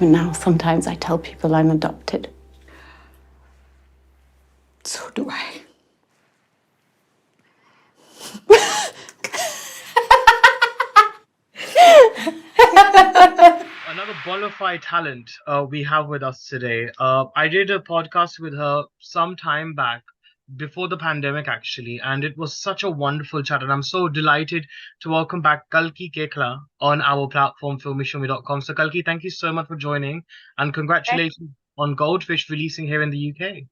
Even now, sometimes I tell people I'm adopted. So do I. Another bona fide talent we have with us today. I did a podcast with her some time back, before the pandemic actually, and it was such a wonderful chat. And I'm so delighted to welcome back Kalki Koechlin on our platform, filmeshilmy.com. So, Kalki, thank you so much for joining, and congratulations on Goldfish releasing here in the UK.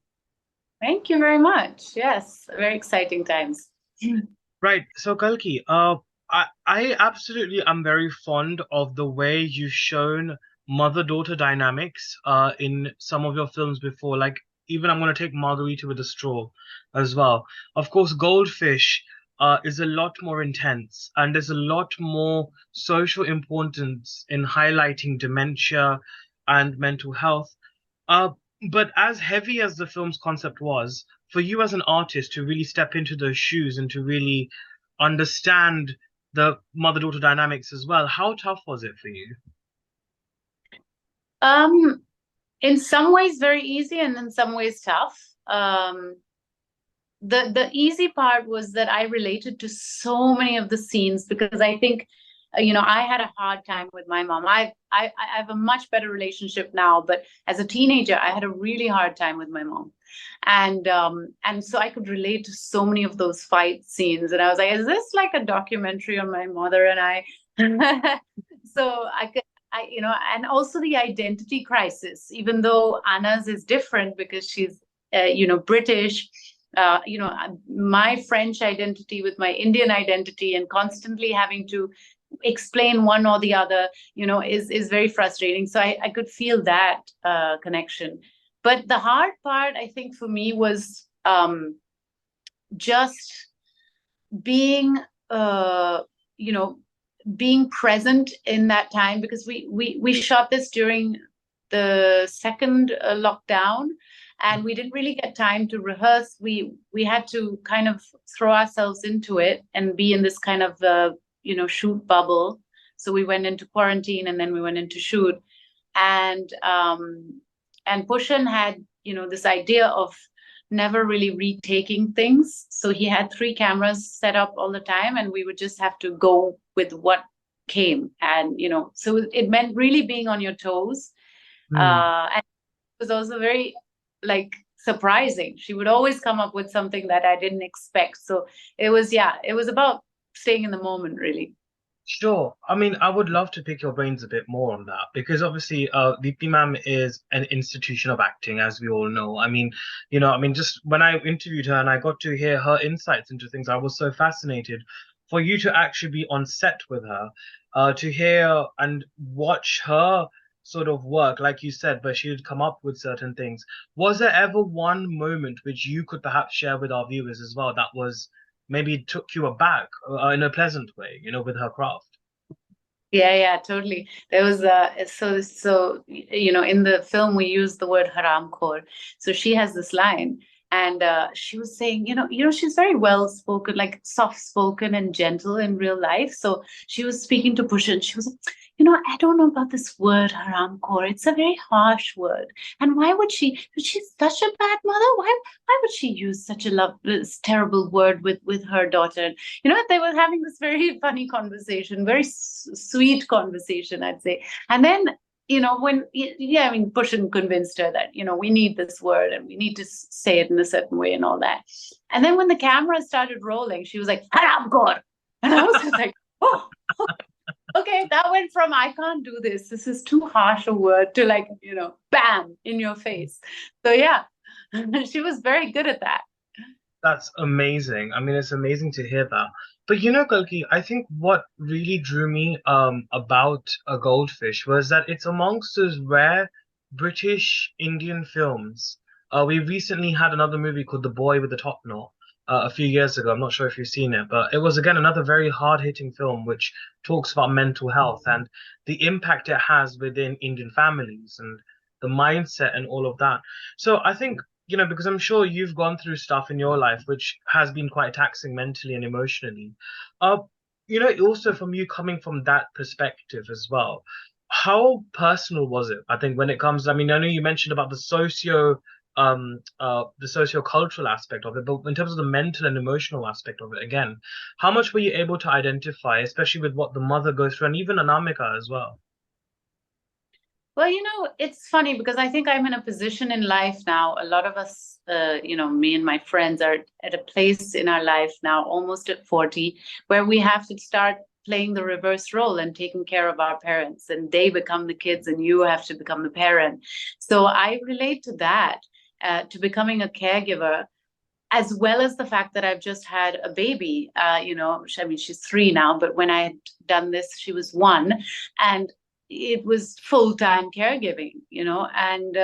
Thank you very much. Yes, very exciting times. Right. So, Kalki, I absolutely am very fond of the way you've shown mother-daughter dynamics in some of your films before. Like, even I'm going to take Margarita with a Straw as well. Of course, Goldfish is a lot more intense, and there's a lot more social importance in highlighting dementia and mental health. Uh, but as heavy as the film's concept was, for you as an artist to really step into those shoes and to really understand the mother-daughter dynamics as well, how tough was it for you? In some ways very easy and in some ways tough. The easy part was that I related to so many of the scenes because I think I had a hard time with my mom. I have a much better relationship now, but as a teenager I had a really hard time with my mom. And so I could relate to so many of those fight scenes, and I was like, is this like a documentary on my mother and I? So and also the identity crisis, even though Anna's is different because she's British. My French identity with my Indian identity and constantly having to explain one or the other, is very frustrating. So I could feel that connection. But the hard part, I think, for me was just being, being present in that time, because we shot this during the second lockdown, and we didn't really get time to rehearse. We had to kind of throw ourselves into it and be in this kind of shoot bubble. So we went into quarantine and then we went into shoot, and Pushan had this idea of never really retaking things. So he had 3 cameras set up all the time, and we would just have to go with what came. And so it meant really being on your toes. And it was also very surprising. She would always come up with something that I didn't expect. So it was about staying in the moment, really. Sure. I mean, I would love to pick your brains a bit more on that because obviously, Deepti ma'am is an institution of acting, as we all know. I mean, just when I interviewed her and I got to hear her insights into things, I was so fascinated. For you to actually be on set with her, to hear and watch her sort of work, like you said, but she would come up with certain things. Was there ever one moment which you could perhaps share with our viewers as well that was maybe took you aback in a pleasant way, with her craft? Yeah, totally. There was in the film we use the word haram khor. So she has this line, and she was saying, she's very well spoken, like soft spoken and gentle in real life. So she was speaking to Pushan. She was like, I don't know about this word haram khor. It's a very harsh word. And why would she? She's such a bad mother. Why would she use such this terrible word with her daughter? They were having this very funny conversation, very sweet conversation, I'd say. And then Pushan convinced her that we need this word and we need to say it in a certain way and all that. And then when the camera started rolling, she was like, haram khor. And I was just like, oh, okay, that went from I can't do this is too harsh a word, to bam, in your face. So yeah, she was very good at that. That's amazing. I mean, it's amazing to hear that. But Kalki, I think what really drew me about A Goldfish was that it's amongst those rare British Indian films. We recently had another movie called The Boy with the Top Knot a few years ago. I'm not sure if you've seen it, but it was again another very hard-hitting film which talks about mental health and the impact it has within Indian families and the mindset and all of that. So I think because I'm sure you've gone through stuff in your life which has been quite taxing mentally and emotionally. Also from you coming from that perspective as well, how personal was it? I think when it comes, I mean, I know you mentioned about the socio-cultural aspect of it, but in terms of the mental and emotional aspect of it, again, how much were you able to identify, especially with what the mother goes through, and even Anamika as well? Well, it's funny because I think I'm in a position in life now. A lot of us, me and my friends are at a place in our life now, almost at 40, where we have to start playing the reverse role and taking care of our parents, and they become the kids and you have to become the parent. So I relate to that, to becoming a caregiver, as well as the fact that I've just had a baby. I mean, she's 3 now, but when I had done this, she was 1. And it was full-time caregiving, and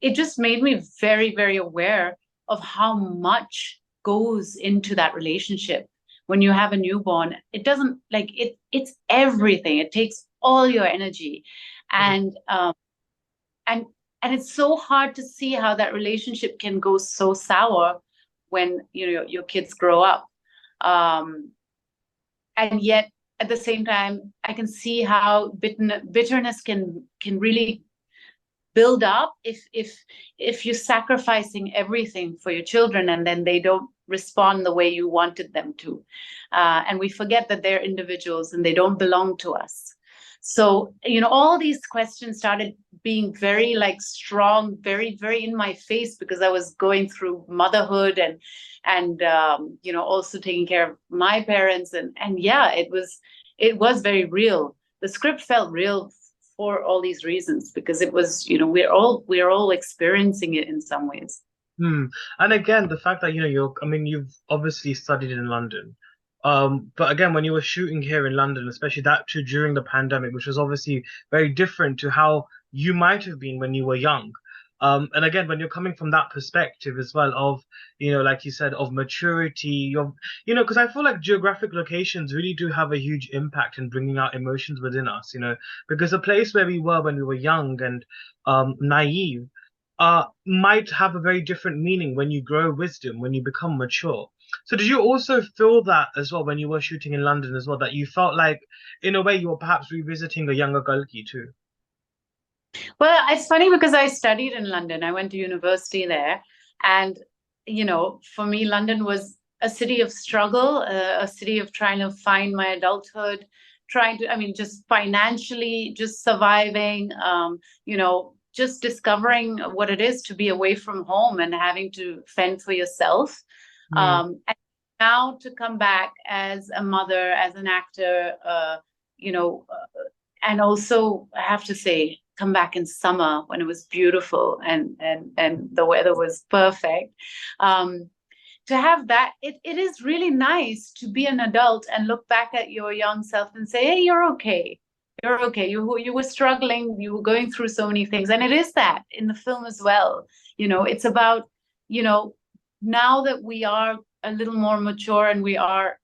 it just made me very, very aware of how much goes into that relationship. When you have a newborn, it doesn't it's everything. It takes all your energy. And and it's so hard to see how that relationship can go so sour when your kids grow up. And yet at the same time, I can see how bitterness can really build up if you're sacrificing everything for your children and then they don't respond the way you wanted them to. And we forget that they're individuals and they don't belong to us. So, all these questions started being very strong, very, very in my face, because I was going through motherhood and also taking care of my parents. And yeah, it was very real. The script felt real for all these reasons, because it was, we're all experiencing it in some ways. And again, the fact that, you've obviously studied in London. But again, when you were shooting here in London, especially that too during the pandemic, which was obviously very different to how you might have been when you were young. And again, when you're coming from that perspective as well of, like you said, of maturity, because I feel like geographic locations really do have a huge impact in bringing out emotions within us, because a place where we were when we were young and naive might have a very different meaning when you grow wisdom, when you become mature. So did you also feel that as well when you were shooting in London as well, that you felt like, in a way, you were perhaps revisiting a younger Kalki too? Well, it's funny because I studied in London. I went to university there. And, for me, London was a city of struggle, a city of trying to find my adulthood, just financially, just surviving, just discovering what it is to be away from home and having to fend for yourself. And now to come back as a mother, as an actor, and also I have to say, come back in summer when it was beautiful and the weather was perfect. To have that, it is really nice to be an adult and look back at your young self and say, hey, you're okay. You're okay. You were struggling. You were going through so many things. And it is that in the film as well. It's about, now that we are a little more mature and we are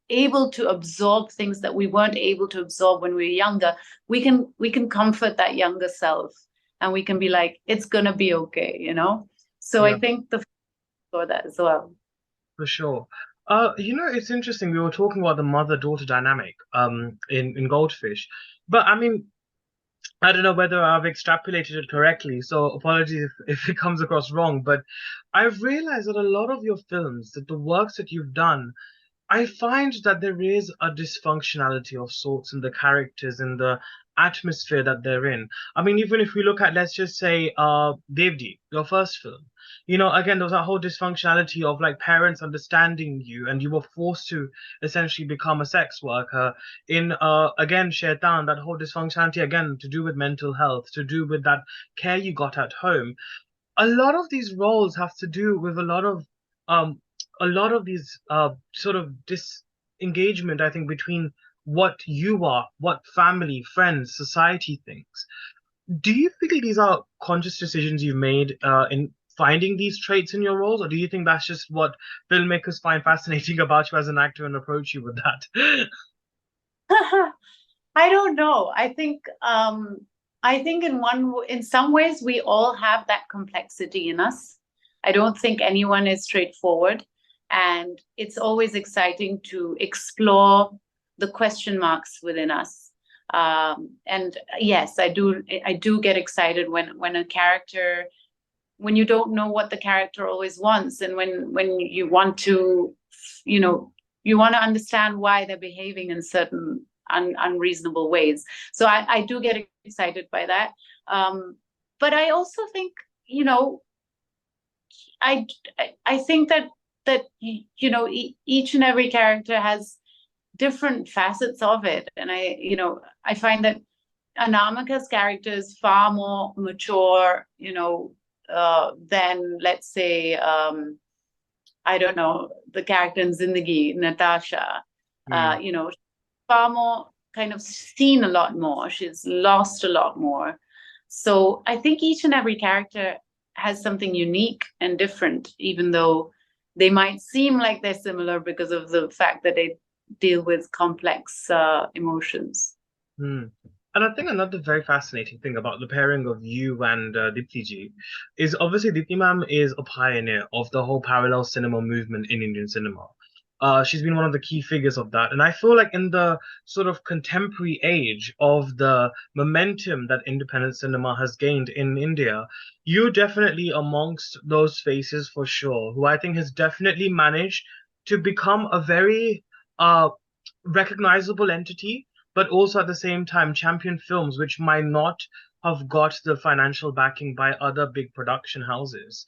able to absorb things that we weren't able to absorb when we were younger, we can comfort that younger self and we can be like, it's gonna be okay, So yeah. I think for that as well. For sure. It's interesting. We were talking about the mother-daughter dynamic in Goldfish, but I mean, I don't know whether I've extrapolated it correctly, so apologies if it comes across wrong, but I've realized that a lot of your films, that the works that you've done, I find that there is a dysfunctionality of sorts in the characters and the atmosphere that they're in. I mean, even if we look at, let's just say, Devdi, your first film, again, there was that whole dysfunctionality of like parents understanding you and you were forced to essentially become a sex worker. In, again, Shaitan, that whole dysfunctionality, again, to do with mental health, to do with that care you got at home. A lot of these roles have to do with a lot of these sort of disengagement, I think, between what you are, what family, friends, society thinks. Do you feel these are conscious decisions you've made in finding these traits in your roles, or do you think that's just what filmmakers find fascinating about you as an actor and approach you with that? I don't know. I think in some ways we all have that complexity in us. I don't think anyone is straightforward. And it's always exciting to explore the question marks within us. And yes, I do get excited when a character, when you don't know what the character always wants, and when you want to, you want to understand why they're behaving in certain unreasonable ways. So I do get excited by that. But I also think, I think that each and every character has different facets of it, and I find that Anamika's character is far more mature, than, let's say, I don't know, the character in Zindagi, Natasha. Far more kind of seen a lot more. She's lost a lot more. So I think each and every character has something unique and different, even though they might seem like they're similar because of the fact that they deal with complex emotions. And I think another very fascinating thing about the pairing of you and Deepti ji is obviously Deepti ma'am is a pioneer of the whole parallel cinema movement in Indian cinema. She's been one of the key figures of that. And I feel like in the sort of contemporary age of the momentum that independent cinema has gained in India, you're definitely amongst those faces for sure, who I think has definitely managed to become a very recognizable entity, but also at the same time champion films which might not have got the financial backing by other big production houses.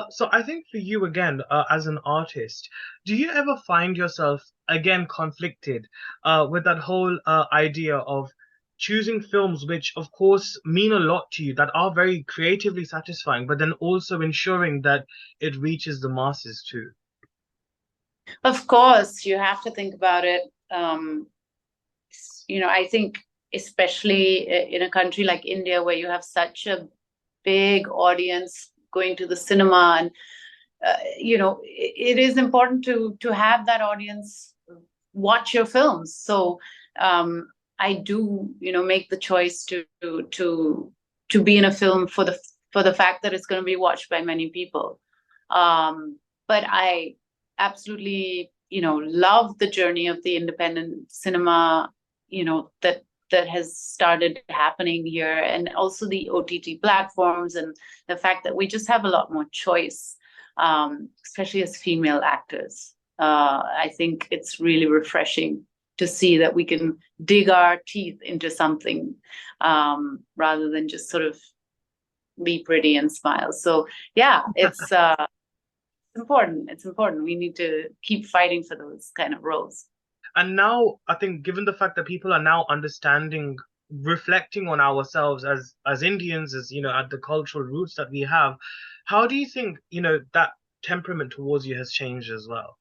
So I think for you again, as an artist, do you ever find yourself again conflicted with that whole idea of choosing films which of course mean a lot to you, that are very creatively satisfying, but then also ensuring that it reaches the masses too? Of course, you have to think about it. I think especially in a country like India, where you have such a big audience going to the cinema, and it is important to have that audience watch your films. So I do, make the choice to be in a film for the fact that it's going to be watched by many people. But I absolutely, love the journey of the independent cinema, that has started happening here, and also the OTT platforms, and the fact that we just have a lot more choice, especially as female actors. I think it's really refreshing to see that we can dig our teeth into something, rather than just sort of be pretty and smile. So yeah, it's important. It's important. We need to keep fighting for those kind of roles. And now I think, given the fact that people are now understanding, reflecting on ourselves as Indians, as at the cultural roots that we have, how do you think that temperament towards you has changed as well?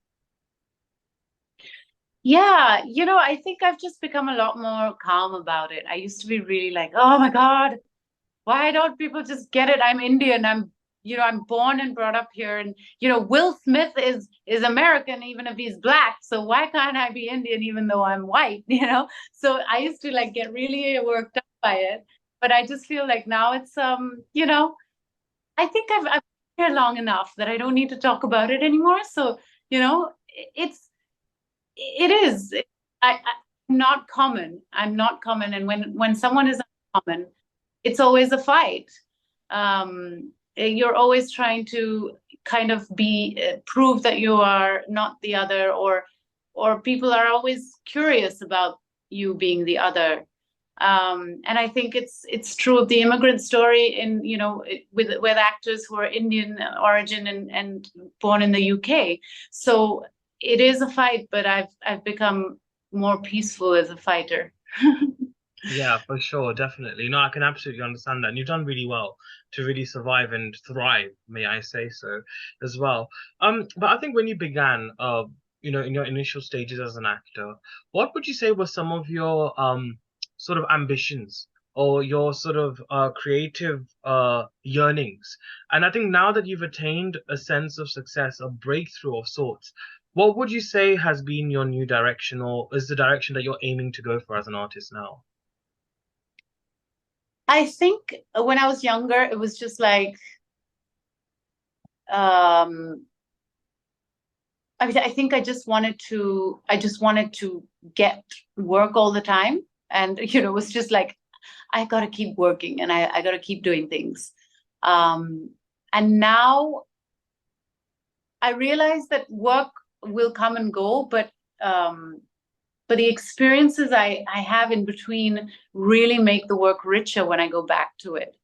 Yeah, I think I've just become a lot more calm about it. I used to be really like, oh my God, why don't people just get it? I'm Indian. I'm born and brought up here, and Will Smith is American even if he's black. So why can't I be Indian even though I'm white? So I used to like get really worked up by it, but I just feel like now it's I think I've been here long enough that I don't need to talk about it anymore. So it is. I'm not common. I'm not common, and when someone is uncommon, it's always a fight. You're always trying to kind of prove that you are not the other, or people are always curious about you being the other. And I think it's true of the immigrant story with actors who are Indian origin and born in the UK. So it is a fight, but I've become more peaceful as a fighter. Yeah, for sure, definitely. No, I can absolutely understand that. And you've done really well to really survive and thrive, may I say so, as well. But I think when you began, in your initial stages as an actor, what would you say were some of your sort of ambitions or your sort of creative yearnings? And I think now that you've attained a sense of success, a breakthrough of sorts, what would you say has been your new direction, or is the direction that you're aiming to go for as an artist now? I think when I was younger, it was just like, I think I just wanted to get work all the time. And, it was just like, I got to keep working, and I got to keep doing things. And now I realize that work will come and go, but the experiences I have in between really make the work richer when I go back to it.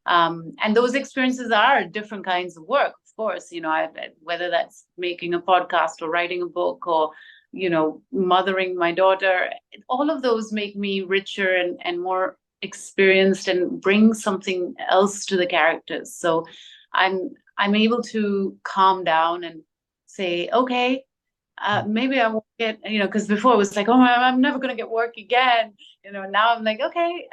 And those experiences are different kinds of work, of course, whether that's making a podcast or writing a book or, mothering my daughter. All of those make me richer and more experienced and bring something else to the characters. So I'm able to calm down and say, okay, maybe I won't get, because before it was like, oh, I'm never going to get work again. Now I'm like, okay,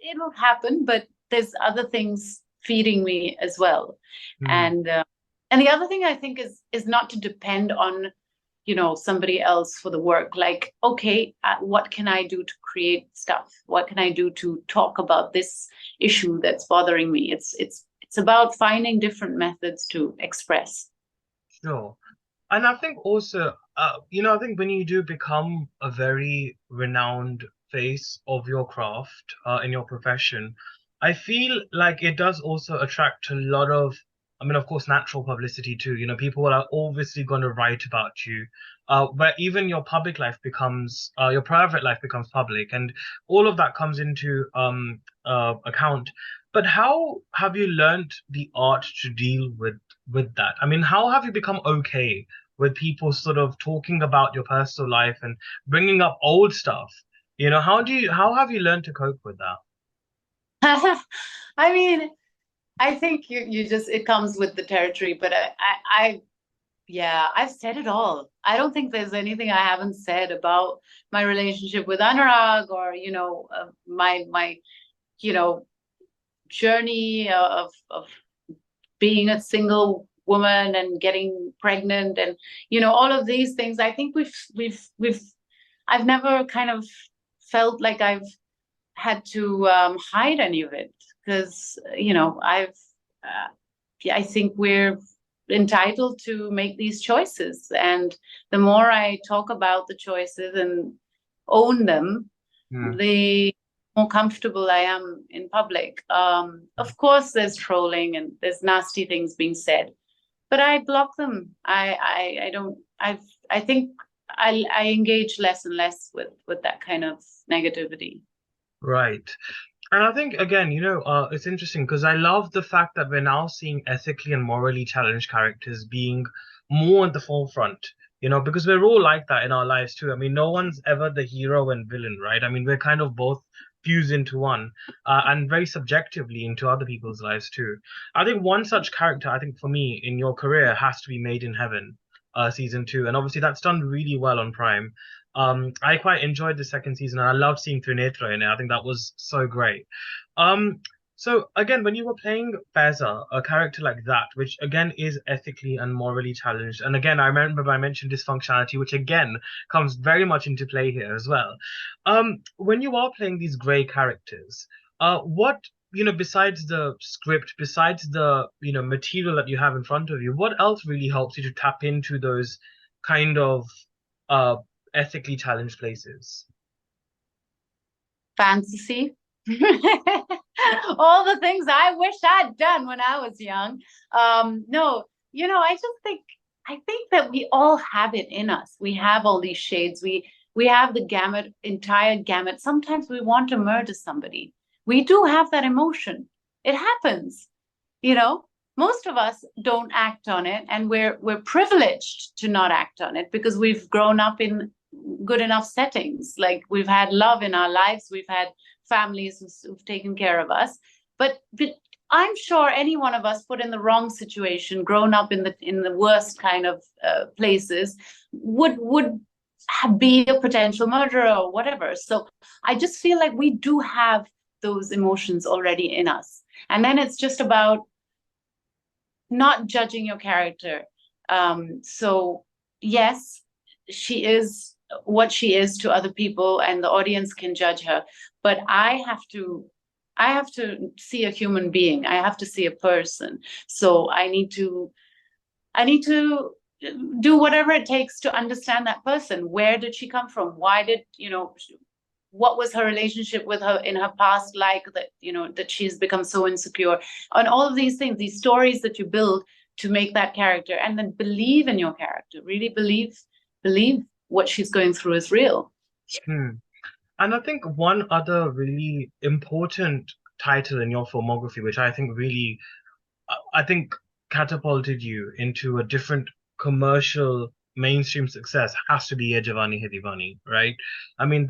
it'll happen, but there's other things feeding me as well. And the other thing I think is not to depend on, somebody else for the work. Like, okay, what can I do to create stuff? What can I do to talk about this issue that's bothering me? It's about finding different methods to express. Sure. And I think also, I think when you do become a very renowned face of your craft, in your profession, I feel like it does also attract a lot of, of course, natural publicity too. People are obviously going to write about you, but even your public life becomes, your private life becomes public, and all of that comes into account. But how have you learned the art to deal with that? I mean, how have you become okay with people sort of talking about your personal life and bringing up old stuff? How have you learned to cope with that? I mean, I think you just, it comes with the territory, but I've said it all. I don't think there's anything I haven't said about my relationship with Anurag or, my journey of being a single woman and getting pregnant and, all of these things. I think I've never kind of felt like I've had to hide any of it because, I think we're entitled to make these choices. And the more I talk about the choices and own them, the more comfortable I am in public. Of course, there's trolling and there's nasty things being said, but I block them. I don't. I think I engage less and less with that kind of negativity. Right. And I think, again, it's interesting because I love the fact that we're now seeing ethically and morally challenged characters being more at the forefront, because we're all like that in our lives too. I mean, no one's ever the hero and villain, right? I mean, we're kind of both fused into one, and very subjectively into other people's lives too. I think one such character, I think for me, in your career has to be Made in Heaven, season 2. And obviously that's done really well on Prime. I quite enjoyed the second season, and I loved seeing Trinetra in it. I think that was so great. So again, when you were playing Faiza, a character like that, which again is ethically and morally challenged, and again, I remember I mentioned dysfunctionality, which again comes very much into play here as well. When you are playing these grey characters, what, besides the script, besides the, material that you have in front of you, what else really helps you to tap into those kind of ethically challenged places? Fantasy. All the things I wish I'd done when I was young. No, I think that we all have it in us. We have all these shades. We have the entire gamut. Sometimes we want to murder somebody. We do have that emotion. It happens. Most of us don't act on it, and we're privileged to not act on it because we've grown up in good enough settings. Like, we've had love in our lives, we've had families who've taken care of us, but I'm sure any one of us put in the wrong situation, grown up in the worst kind of places, would be a potential murderer or whatever. So I just feel like we do have those emotions already in us, and then it's just about not judging your character. So yes, she is what she is to other people, and the audience can judge her, but I have to see a human being. I have to see a person. So I need to do whatever it takes to understand that person. Where did she come from? Why did what was her relationship with her in her past like, that, you know, that she's become so insecure, and all of these things, these stories that you build to make that character, and then believe in your character, really believe what she's going through is real. Hmm. And I think one other really important title in your filmography, which I think really, I think catapulted you into a different commercial mainstream success, has to be Yeh Jawaani Hai Deewani, right? I mean,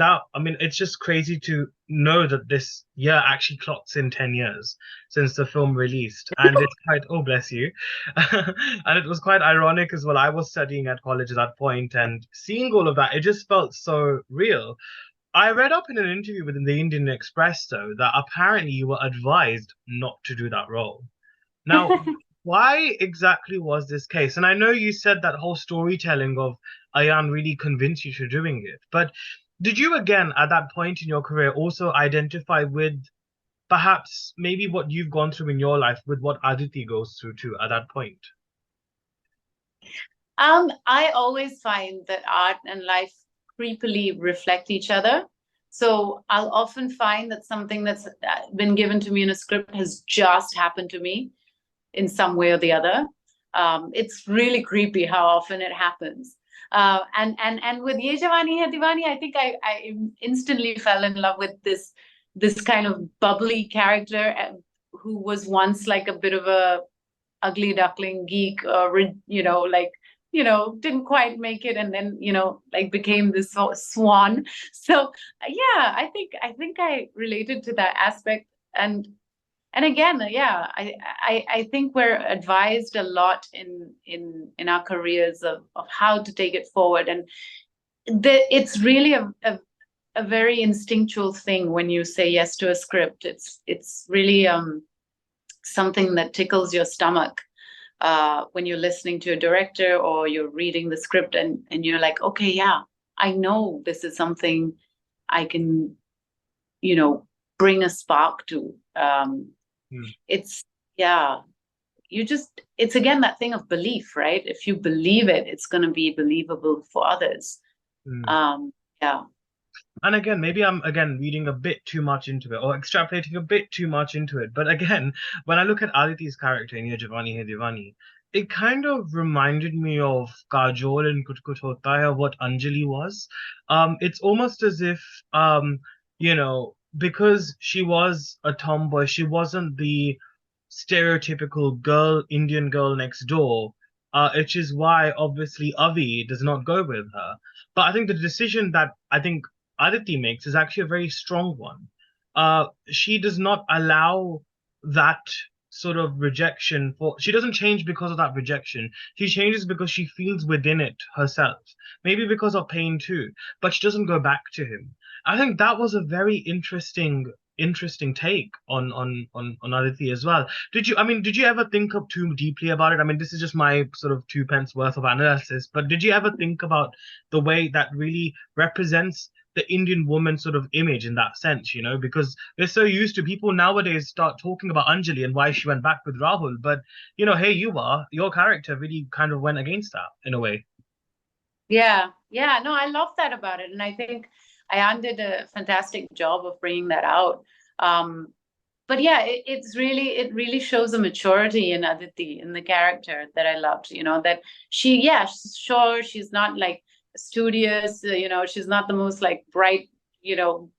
it's just crazy to know that this year actually clocks in 10 years since the film released. And it's quite, oh, bless you. And it was quite ironic as well. I was studying at college at that point, and seeing all of that, it just felt so real. I read up in an interview within the Indian Express, though, that apparently you were advised not to do that role. Now, why exactly was this case? And I know you said that whole storytelling of Ayan really convinced you to doing it, but did you, again, at that point in your career, also identify with perhaps maybe what you've gone through in your life with what Aditi goes through too at that point? I always find that art and life creepily reflect each other. So I'll often find that something that's been given to me in a script has just happened to me in some way or the other. It's really creepy how often it happens. And with Yeh Jawaani Hai Deewani, I think I instantly fell in love with this kind of bubbly character who was once like a bit of a ugly duckling geek, you know, like, you know, didn't quite make it, and then, you know, like became this swan. So yeah, I think I related to that aspect. And again, yeah, I think we're advised a lot in our careers of how to take it forward, and it's really a very instinctual thing when you say yes to a script. It's really something that tickles your stomach when you're listening to a director or you're reading the script, and you're like, okay, yeah, I know this is something I can, you know, bring a spark to. It's, yeah, it's again that thing of belief, right? If you believe it, it's going to be believable for others. Yeah. And again, maybe I'm again reading a bit too much into it or extrapolating a bit too much into it. But again, when I look at Aditi's character in Yeh Jawaani Hai Deewani, it kind of reminded me of Kajol in Kuch Kuch Hota Hai, what Anjali was. It's almost as if you know, because she was a tomboy, she wasn't the stereotypical girl, Indian girl next door. Which is why obviously Avi does not go with her. But I think the decision that I think Aditi makes is actually a very strong one. She does not allow that sort of rejection she doesn't change because of that rejection. She changes because she feels within it herself. Maybe because of pain too, but she doesn't go back to him. I think that was a very interesting take on Aditi as well. Did you ever think up too deeply about it? I mean, this is just my sort of two pence worth of analysis, but did you ever think about the way that really represents the Indian woman sort of image in that sense, you know, because we're so used to people nowadays start talking about Anjali and why she went back with Rahul. But, you know, hey, your character really kind of went against that in a way. Yeah. No, I love that about it. And I think Ayan did a fantastic job of bringing that out. But yeah, it really shows a maturity in Aditi, in the character, that I loved, you know, that sure, she's not like studious, you know, she's not the most like bright, you know,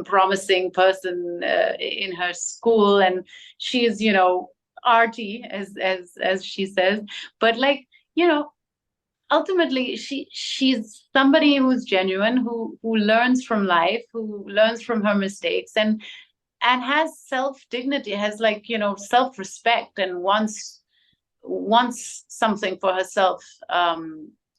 promising person in her school, and she's, you know, arty as she says, but like, you know, ultimately she's somebody who's genuine, who learns from life, who learns from her mistakes, and has self-dignity, has, like, you know, self-respect, and wants something for herself,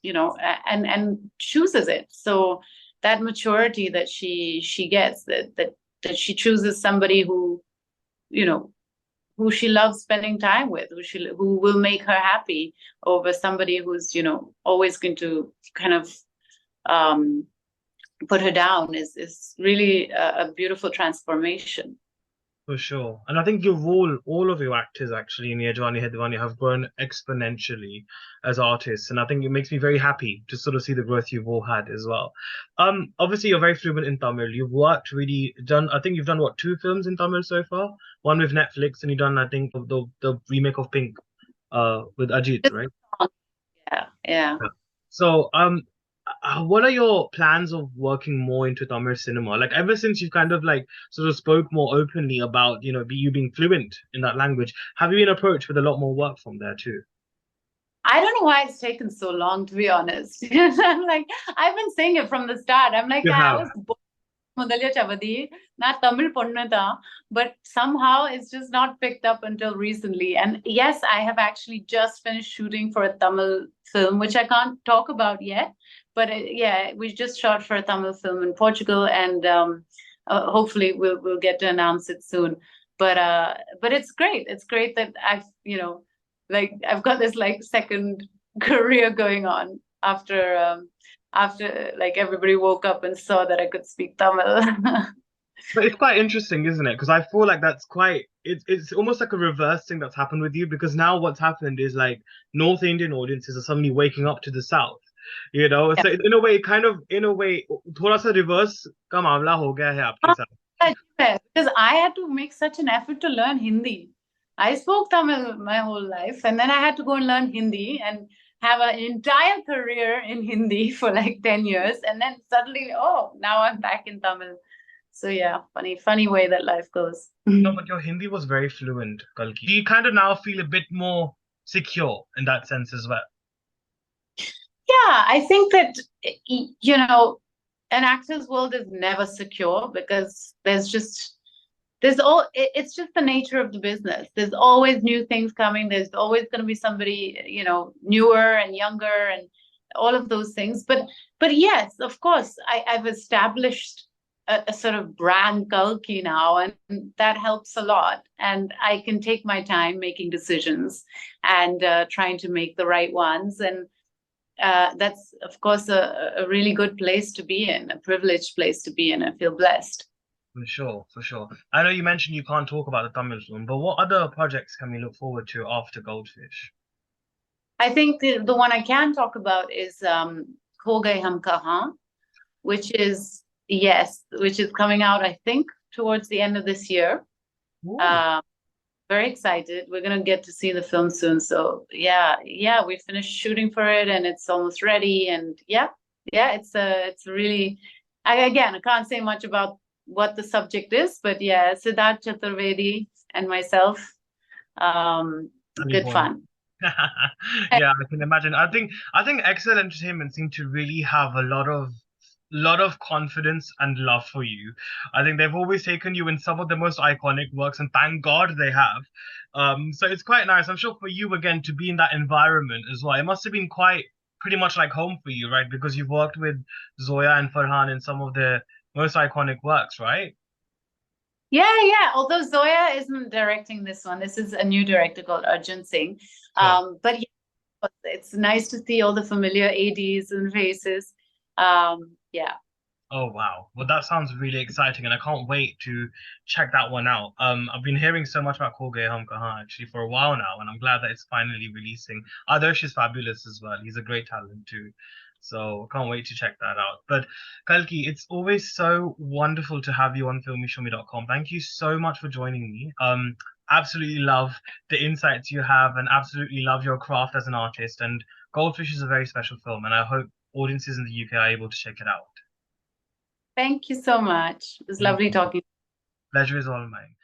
you know, and chooses it. So that maturity that she gets, that she chooses somebody who, you know, who she loves spending time with, who will make her happy, over somebody who's, you know, always going to kind of put her down, is really a beautiful transformation. For sure. And I think your role, all of your actors actually in Yeh Jawaani Hai Deewani have grown exponentially as artists. And I think it makes me very happy to sort of see the growth you've all had as well. Obviously you're very fluent in Tamil. You've worked really done, I think you've done what, two films in Tamil so far? One with Netflix, and you've done, I think, the remake of Pink with Ajit, right? Yeah, yeah. So, what are your plans of working more into Tamil cinema? Like, ever since you've kind of like sort of spoke more openly about, you being fluent in that language, have you been approached with a lot more work from there too? I don't know why it's taken so long, to be honest. I'm like, I've been saying it from the start. I'm like, You I have. was born Mudalya Chavadi, not Tamil ponnu tha, but somehow it's just not picked up until recently. And yes, I have actually just finished shooting for a Tamil film, which I can't talk about yet. But yeah, we just shot for a Tamil film in Portugal, and hopefully we'll get to announce it soon. But it's great. It's great that I've got this like second career going on after like everybody woke up and saw that I could speak Tamil. But it's quite interesting, isn't it? Because I feel like that's quite it's almost like a reverse thing that's happened with you, because now what's happened is like North Indian audiences are suddenly waking up to the South. Yeah. So in a way, थोड़ा सा reverse का मामला हो गया है आपके साथ. Because I had to make such an effort to learn Hindi. I spoke Tamil my whole life, and then I had to go and learn Hindi and have an entire career in Hindi for like 10 years. And then suddenly, oh, now I'm back in Tamil. So yeah, funny way that life goes. No, but your Hindi was very fluent, Kalki. Do you kind of now feel a bit more secure in that sense as well? Yeah, I think that, an actor's world is never secure because it's just the nature of the business. There's always new things coming. There's always going to be somebody, newer and younger and all of those things. But yes, of course, I've established a sort of brand Kalki now, and that helps a lot. And I can take my time making decisions and trying to make the right ones. And that's, of course, a really good place to be in, a privileged place to be in. I feel blessed. For sure, for sure. I know you mentioned you can't talk about the Tamil film, but what other projects can we look forward to after Goldfish? I think the one I can talk about is Ho Gaye Hum Kahan, which is coming out, I think, towards the end of this year. Very excited. We're gonna get to see the film soon. So yeah, we finished shooting for it and it's almost ready. And yeah, it's really. I can't say much about what the subject is, but yeah, Siddharth Chaturvedi and myself, good fun. Yeah, I can imagine. I think Excel Entertainment seem to really have a lot of confidence and love for you. I think they've always taken you in some of the most iconic works, and thank God they have. So it's quite nice. I'm sure for you again to be in that environment as well. It must have been pretty much like home for you, right? Because you've worked with Zoya and Farhan in some of their most iconic works, right? Yeah. Although Zoya isn't directing this one, this is a new director called Arjun Singh. Sure. But yeah, it's nice to see all the familiar ADs and faces. Yeah. Oh wow. Well, that sounds really exciting, and I can't wait to check that one out. I've been hearing so much about Koge Hum Kahan actually for a while now, and I'm glad that it's finally releasing. Adarsh is fabulous as well. He's a great talent too. So can't wait to check that out. But Kalki, it's always so wonderful to have you on filmishilmy.com. Thank you so much for joining me. Absolutely love the insights you have and absolutely love your craft as an artist. And Goldfish is a very special film, and I hope audiences in the UK are able to check it out. Thank you so much. It was lovely talking. Pleasure is all mine.